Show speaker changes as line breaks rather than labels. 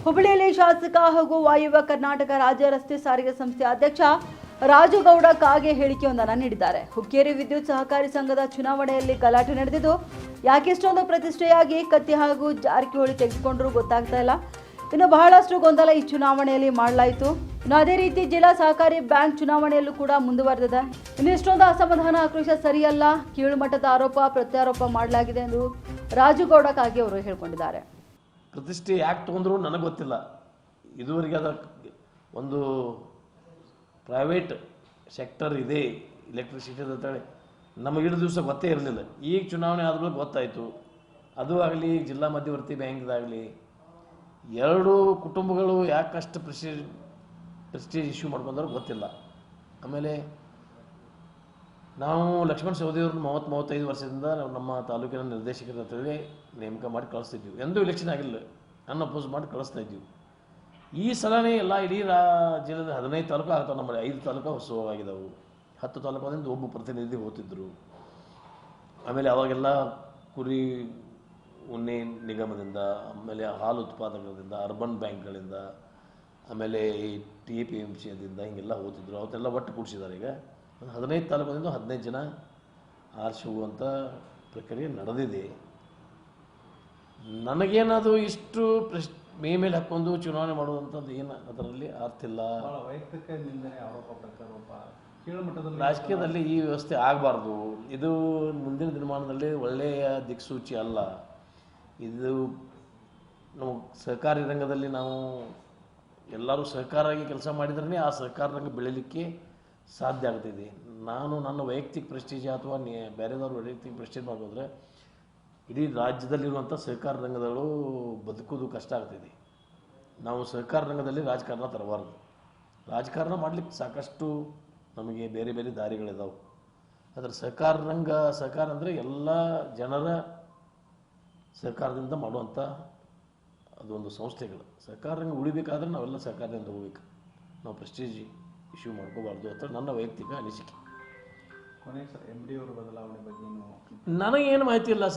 ಹುಬ್ಬಳ್ಳಿಯಲ್ಲಿ ಶಾಸಕ ಹಾಗೂ ವಾಯುವ್ಯ ಕರ್ನಾಟಕ ರಾಜ್ಯ ರಸ್ತೆ ಸಾರಿಗೆ ಸಂಸ್ಥೆ ಅಧ್ಯಕ್ಷ ರಾಜುಗೌಡ ಕಾಗೆ ಹೇಳಿಕೆಯೊಂದನ್ನು ನೀಡಿದ್ದಾರೆ. ಹುಕ್ಕೇರಿ ವಿದ್ಯುತ್ ಸಹಕಾರಿ ಸಂಘದ ಚುನಾವಣೆಯಲ್ಲಿ ಗಲಾಟೆ ನಡೆದಿದ್ದು ಯಾಕೆಷ್ಟೊಂದು ಪ್ರತಿಷ್ಠೆಯಾಗಿ ಕತ್ತಿ ಹಾಗೂ ಜಾರಕಿಹೊಳಿ ತೆಗೆದುಕೊಂಡ್ರು ಗೊತ್ತಾಗ್ತಾ ಇಲ್ಲ. ಇನ್ನು ಬಹಳಷ್ಟು ಗೊಂದಲ ಈ ಚುನಾವಣೆಯಲ್ಲಿ ಮಾಡಲಾಯಿತು. ಇನ್ನು ಅದೇ ರೀತಿ ಜಿಲ್ಲಾ ಸಹಕಾರಿ ಬ್ಯಾಂಕ್ ಚುನಾವಣೆಯಲ್ಲೂ ಕೂಡ ಮುಂದುವರೆದಿದೆ. ಇನ್ನು ಇಷ್ಟೊಂದು ಅಸಮಾಧಾನ ಆಕ್ರೋಶ ಸರಿಯಲ್ಲ, ಕೀಳುಮಟ್ಟದ ಆರೋಪ ಪ್ರತ್ಯಾರೋಪ ಮಾಡಲಾಗಿದೆ ಎಂದು ರಾಜುಗೌಡ ಕಾಗೆ ಅವರು ಹೇಳಿಕೊಂಡಿದ್ದಾರೆ.
ಪ್ರತಿಷ್ಠೆ ಯಾಕೆ ತೊಗೊಂಡ್ರು ನನಗೆ ಗೊತ್ತಿಲ್ಲ. ಇದುವರೆಗೆ ಅದರ ಒಂದು ಪ್ರೈವೇಟ್ ಸೆಕ್ಟರ್ ಇದೆ ಎಲೆಕ್ಟ್ರಿಸಿಟಿ ಅಂತೇಳಿ ನಮಗಿಡ ದಿವಸ ಗೊತ್ತೇ ಇರಲಿಲ್ಲ. ಈಗ ಚುನಾವಣೆ ಆದ್ಮೇಲೆ ಗೊತ್ತಾಯಿತು. ಅದು ಆಗಲಿ ಜಿಲ್ಲಾ ಮಧ್ಯವರ್ತಿ ಬ್ಯಾಂಕ್ದಾಗಲಿ ಎರಡು ಕುಟುಂಬಗಳು ಯಾಕಷ್ಟು ಪ್ರೆಸ್ಟೀಜ್ ಇಶ್ಯೂ ಮಾಡ್ಕೊಂಡ್ರೆ ಗೊತ್ತಿಲ್ಲ. ಆಮೇಲೆ ನಾವು ಲಕ್ಷ್ಮಣ ಸವದಿಯವ್ರನ್ನ 35 ವರ್ಷದಿಂದ ನಾವು ನಮ್ಮ ತಾಲೂಕಿನ ನಿರ್ದೇಶಕರ ಅಂತೇಳಿ ನೇಮಕ ಮಾಡಿ ಕಳಿಸ್ತಿದ್ವಿ. ಎಂದೂ ಎಲೆಕ್ಷನ್ ಆಗಿಲ್ಲ, ಅನ್ಅಪೋಸ್ ಮಾಡಿ ಕಳಿಸ್ತಾ ಇದ್ವಿ. ಈ ಸಲನೇ ಎಲ್ಲ ಇಡೀ ಜಿಲ್ಲೆದ 15 ತಾಲೂಕು ಆಗ್ತಾವೆ. ನಮ್ಮ 5 ತಾಲೂಕು ಹೊಸವಾಗಿದ್ದಾವೆ. 10 ತಾಲೂಕಿನಿಂದ ಒಬ್ಬ ಪ್ರತಿನಿಧಿ ಹೋಗ್ತಿದ್ರು. ಆಮೇಲೆ ಅವಾಗೆಲ್ಲ ಕುರಿ ಉಣ್ಣೆ ನಿಗಮದಿಂದ, ಆಮೇಲೆ ಹಾಲು ಉತ್ಪಾದಕರಿಂದ, ಅರ್ಬನ್ ಬ್ಯಾಂಕ್ಗಳಿಂದ, ಆಮೇಲೆ ಈ TPMCದಿಂದ ಹಿಂಗೆಲ್ಲ ಹೋಗ್ತಿದ್ರು. ಅವತ್ತೆಲ್ಲ ಒಟ್ಟು ಕೂಡಿಸಿದ್ದಾರೆ. ಈಗ 15 ತಾಲೂಕಿನಿಂದ 15 ಜನ ಆರಿಸುವಂಥ ಪ್ರಕ್ರಿಯೆ ನಡೆದಿದೆ. ನನಗೇನದು ಇಷ್ಟು ಮೇಲೆ ಹಾಕ್ಕೊಂಡು ಚುನಾವಣೆ ಮಾಡುವಂಥದ್ದು ಏನು ಅದರಲ್ಲಿ ಅರ್ಥ ಇಲ್ಲ.
ವೈಯಕ್ತಿಕ ನಿಂದನೆ, ಆರೋಪ ಪ್ರತ್ಯಾರೋಪ ಕೀಳುಮಟ್ಟದಲ್ಲಿ
ರಾಜಕೀಯದಲ್ಲಿ ಈ ವ್ಯವಸ್ಥೆ ಆಗಬಾರ್ದು. ಇದು ಮುಂದಿನ ದಿನಮಾನದಲ್ಲಿ ಒಳ್ಳೆಯ ದಿಕ್ಸೂಚಿ ಅಲ್ಲ. ಇದು ನಾವು ಸಹಕಾರಿ ರಂಗದಲ್ಲಿ ನಾವು ಎಲ್ಲರೂ ಸಹಕಾರವಾಗಿ ಕೆಲಸ ಮಾಡಿದ್ರೇ ಆ ಸಹಕಾರ ರಂಗ ಬೆಳೀಲಿಕ್ಕೆ ಸಾಧ್ಯ ಆಗ್ತಿದೆ. ನಾನು ನನ್ನ ವೈಯಕ್ತಿಕ ಪ್ರೆಸ್ಟೀಜ್ ಅಥವಾ ಬೇರೆದವ್ರ ವೈಯಕ್ತಿಕ ಪ್ರೆಸ್ಟೀಜ್ ಮಾಡೋದ್ರೆ ಇಡೀ ರಾಜ್ಯದಲ್ಲಿರುವಂಥ ಸಹಕಾರ ರಂಗದಲ್ಲೂ ಬದುಕೋದು ಕಷ್ಟ ಆಗ್ತಿದೆ. ನಾವು ಸಹಕಾರ ರಂಗದಲ್ಲಿ ರಾಜಕಾರಣ ತರಬಾರ್ದು. ರಾಜಕಾರಣ ಮಾಡಲಿಕ್ಕೆ ಸಾಕಷ್ಟು ನಮಗೆ ಬೇರೆ ಬೇರೆ ದಾರಿಗಳಿದಾವೆ. ಅದರ ಸಹಕಾರ ಅಂದರೆ ಎಲ್ಲ ಜನರ ಸಹಕಾರದಿಂದ ಮಾಡುವಂಥ ಅದೊಂದು ಸಂಸ್ಥೆಗಳು. ಸಹಕಾರ ರಂಗ ಉಳಿಬೇಕಾದ್ರೆ ನಾವೆಲ್ಲ ಸಹಕಾರದಿಂದ ಹೋಗ್ಬೇಕು. ನಾವು ಪ್ರೆಸ್ಟೀಜ್ ಇಶ್ಯೂ ಮಾಡ್ಕೋಬಾರ್ದು ಅಂತ ನನ್ನ ವೈಯಕ್ತಿಕ ಅನಿಸಿಕೆ.
ಕೊನೆಗೆ MD ಅವರ ಬದಲಾವಣೆ ಬಗ್ಗೆ
ನನಗೇನು ಮಾಹಿತಿ ಇಲ್ಲ.